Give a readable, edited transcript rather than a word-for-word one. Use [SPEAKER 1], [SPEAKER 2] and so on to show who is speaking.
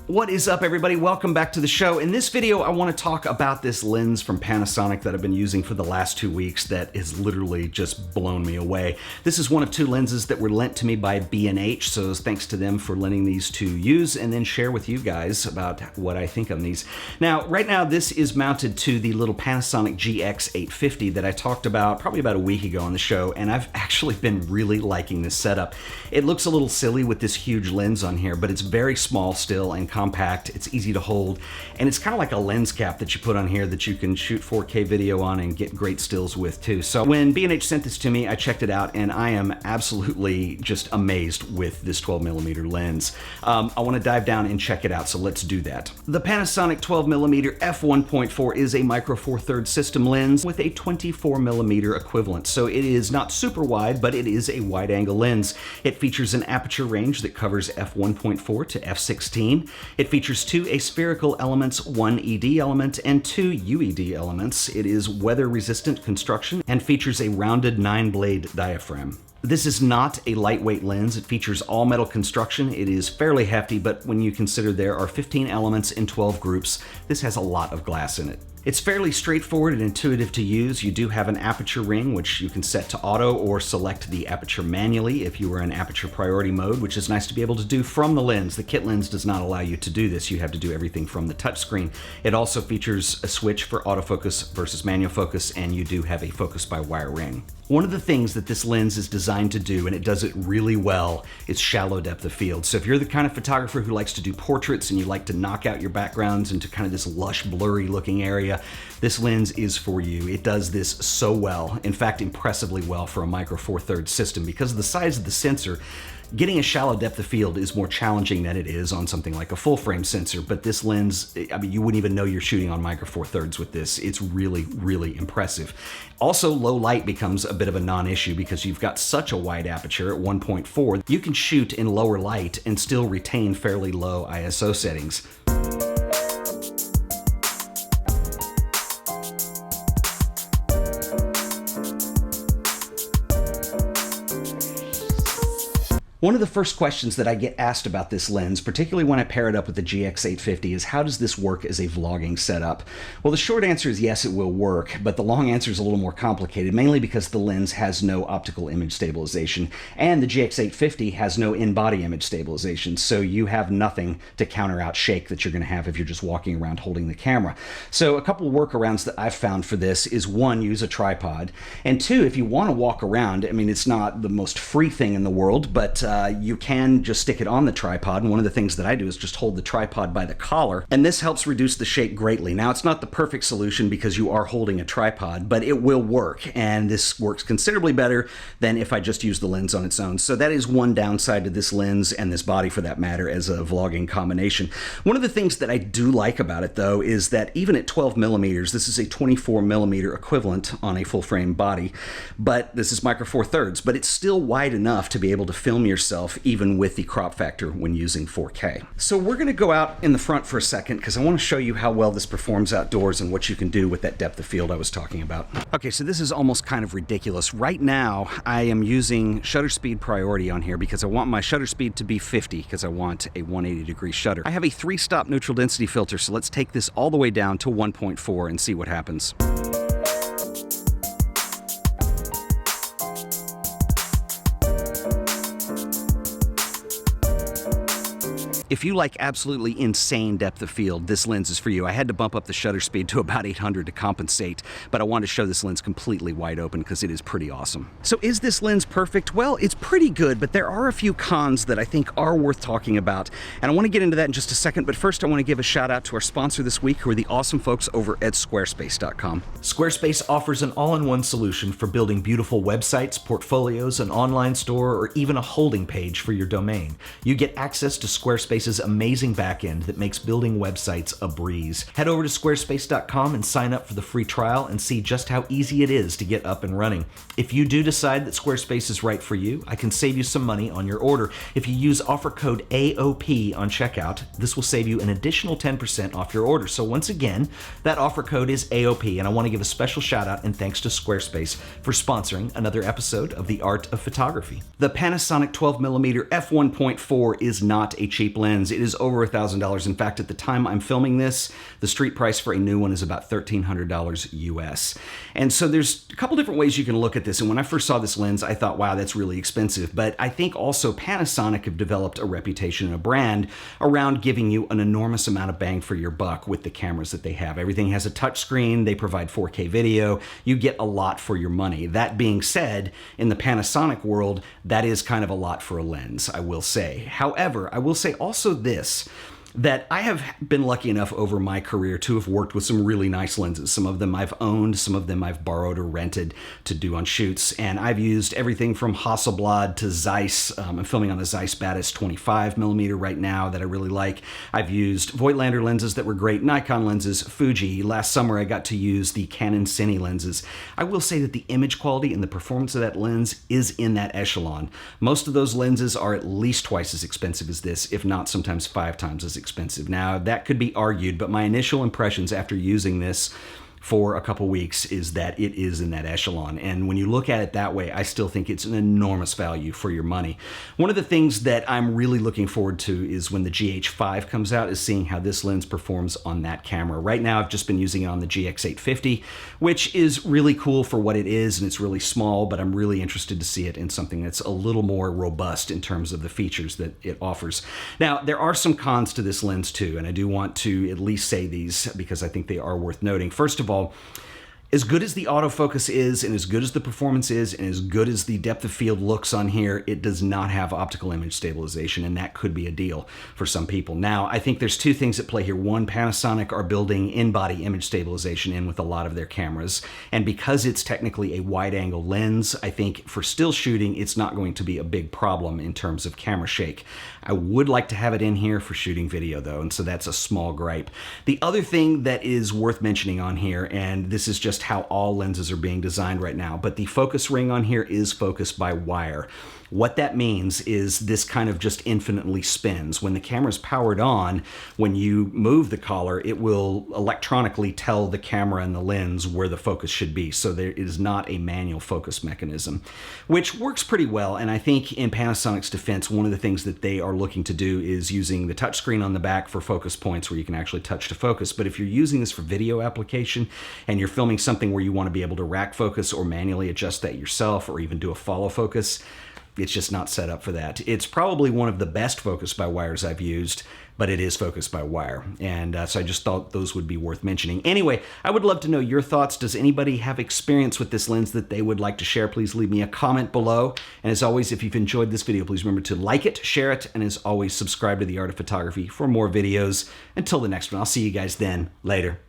[SPEAKER 1] What is up, everybody? Welcome back to the show. In this video, I want to talk about this lens from Panasonic that I've been using for the last 2 weeks that has literally just blown me away. This is one of 2 lenses that were lent to me by B&H, so thanks to them for lending these to use and then share with you guys about what I think on these. Now, right now, this is mounted to the little Panasonic GX850 that I talked about probably about a week ago on the show, and I've actually been really liking this setup. It looks a little silly with this huge lens on here, but it's very small still and compact. It's easy to hold, and it's kind of like a lens cap that you put on here that you can shoot 4K video on and get great stills with too. So when B&H sent this to me, I checked it out, and I am absolutely just amazed with this 12mm lens. I want to dive down and check it out, so let's do that. The Panasonic 12mm f1.4 is a micro four thirds system lens with a 24mm equivalent. So it is not super wide, but it is a wide angle lens. It features an aperture range that covers f1.4 to f16. It features 2 aspherical elements, 1 ED element, and 2 UED elements. It is weather-resistant construction and features a rounded 9-blade diaphragm. This is not a lightweight lens. It features all metal construction. It is fairly hefty, but when you consider there are 15 elements in 12 groups, this has a lot of glass in it. It's fairly straightforward and intuitive to use. You do have an aperture ring, which you can set to auto or select the aperture manually if you are in aperture priority mode, which is nice to be able to do from the lens. The kit lens does not allow you to do this. You have to do everything from the touchscreen. It also features a switch for autofocus versus manual focus, and you do have a focus by wire ring. One of the things that this lens is designed to do, and it does it really well, is shallow depth of field. So if you're the kind of photographer who likes to do portraits and you like to knock out your backgrounds into kind of this lush, blurry looking area, this lens is for you. It does this so well, in fact, impressively well for a micro four thirds system. Because of the size of the sensor, getting a shallow depth of field is more challenging than it is on something like a full frame sensor, but this lens, I mean, you wouldn't even know you're shooting on micro four thirds with this. It's really, really impressive. Also, low light becomes a bit of a non-issue because you've got such a wide aperture at 1.4. You can shoot in lower light and still retain fairly low ISO settings. One of the first questions that I get asked about this lens, particularly when I pair it up with the GX850, is how does this work as a vlogging setup? Well, the short answer is yes, it will work, but the long answer is a little more complicated, mainly because the lens has no optical image stabilization, and the GX850 has no in-body image stabilization, so you have nothing to counter out shake that you're going to have if you're just walking around holding the camera. So a couple of workarounds that I've found for this is 1, use a tripod, and 2, if you want to walk around, I mean, it's not the most free thing in the world, but you can just stick it on the tripod, and one of the things that I do is just hold the tripod by the collar, and this helps reduce the shake greatly. Now, it's not the perfect solution because you are holding a tripod, but it will work, and this works considerably better than if I just use the lens on its own. So that is one downside to this lens, and this body for that matter, as a vlogging combination. One of the things that I do like about it, though, is that even at 12mm, this is a 24mm equivalent on a full-frame body, but this is micro four thirds, but it's still wide enough to be able to film yourself even with the crop factor when using 4K. So we're going to go out in the front for a second because I want to show you how well this performs outdoors and what you can do with that depth of field I was talking about. Okay, so this is almost kind of ridiculous. Right now, I am using shutter speed priority on here because I want my shutter speed to be 50 because I want a 180-degree shutter. I have a 3-stop neutral density filter, so let's take this all the way down to 1.4 and see what happens. If you like absolutely insane depth of field, this lens is for you. I had to bump up the shutter speed to about 800 to compensate, but I wanted to show this lens completely wide open because it is pretty awesome. So is this lens perfect? Well, it's pretty good, but there are a few cons that I think are worth talking about, and I want to get into that in just a second, but first I want to give a shout out to our sponsor this week, who are the awesome folks over at Squarespace.com. Squarespace offers an all-in-one solution for building beautiful websites, portfolios, an online store, or even a holding page for your domain. You get access to Squarespace's amazing backend that makes building websites a breeze. Head over to squarespace.com and sign up for the free trial and see just how easy it is to get up and running. If you do decide that Squarespace is right for you, I can save you some money on your order. If you use offer code AOP on checkout, this will save you an additional 10% off your order. So once again, that offer code is AOP, and I want to give a special shout out and thanks to Squarespace for sponsoring another episode of The Art of Photography. The Panasonic 12mm f1.4 is not a cheap lens. lens, it is over $1,000. In fact, at the time I'm filming this, the street price for a new one is about $1,300 US. And so there's a couple different ways you can look at this. And when I first saw this lens, I thought, wow, that's really expensive. But I think also Panasonic have developed a reputation and a brand around giving you an enormous amount of bang for your buck with the cameras that they have. Everything has a touch screen. They provide 4K video. You get a lot for your money. That being said, in the Panasonic world, that is kind of a lot for a lens, I will say. However, I will say also this, that I have been lucky enough over my career to have worked with some really nice lenses. Some of them I've owned, some of them I've borrowed or rented to do on shoots. And I've used everything from Hasselblad to Zeiss. I'm filming on the Zeiss Batis 25mm right now that I really like. I've used Voigtlander lenses that were great, Nikon lenses, Fuji. Last summer I got to use the Canon Cine lenses. I will say that the image quality and the performance of that lens is in that echelon. Most of those lenses are at least twice as expensive as this, if not sometimes 5 times as expensive. Now, that could be argued, but my initial impressions after using this for a couple weeks is that it is in that echelon. And when you look at it that way, I still think it's an enormous value for your money. One of the things that I'm really looking forward to is when the GH5 comes out, is seeing how this lens performs on that camera. Right now, I've just been using it on the GX850, which is really cool for what it is, and it's really small, but I'm really interested to see it in something that's a little more robust in terms of the features that it offers. Now, there are some cons to this lens too, and I do want to at least say these because I think they are worth noting. First of all, as good as the autofocus is, and as good as the performance is, and as good as the depth of field looks on here, it does not have optical image stabilization, and that could be a deal for some people. Now, I think there's two things at play here. One, Panasonic are building in-body image stabilization in with a lot of their cameras, and because it's technically a wide-angle lens, I think for still shooting, it's not going to be a big problem in terms of camera shake. I would like to have it in here for shooting video, though, and so that's a small gripe. The other thing that is worth mentioning on here, and this is just how all lenses are being designed right now, but the focus ring on here is focused by wire. What that means is this kind of just infinitely spins. When the camera's powered on, when you move the collar, it will electronically tell the camera and the lens where the focus should be. So there is not a manual focus mechanism, which works pretty well. And I think in Panasonic's defense, one of the things that they are looking to do is using the touchscreen on the back for focus points where you can actually touch to focus. But if you're using this for video application and you're filming something where you want to be able to rack focus or manually adjust that yourself or even do a follow focus, it's just not set up for that. It's probably one of the best focus by wires I've used, but it is focused by wire. And so I just thought those would be worth mentioning. Anyway, I would love to know your thoughts. Does anybody have experience with this lens that they would like to share? Please leave me a comment below. And as always, if you've enjoyed this video, please remember to like it, share it, and as always, subscribe to The Art of Photography for more videos. Until the next one, I'll see you guys then. Later.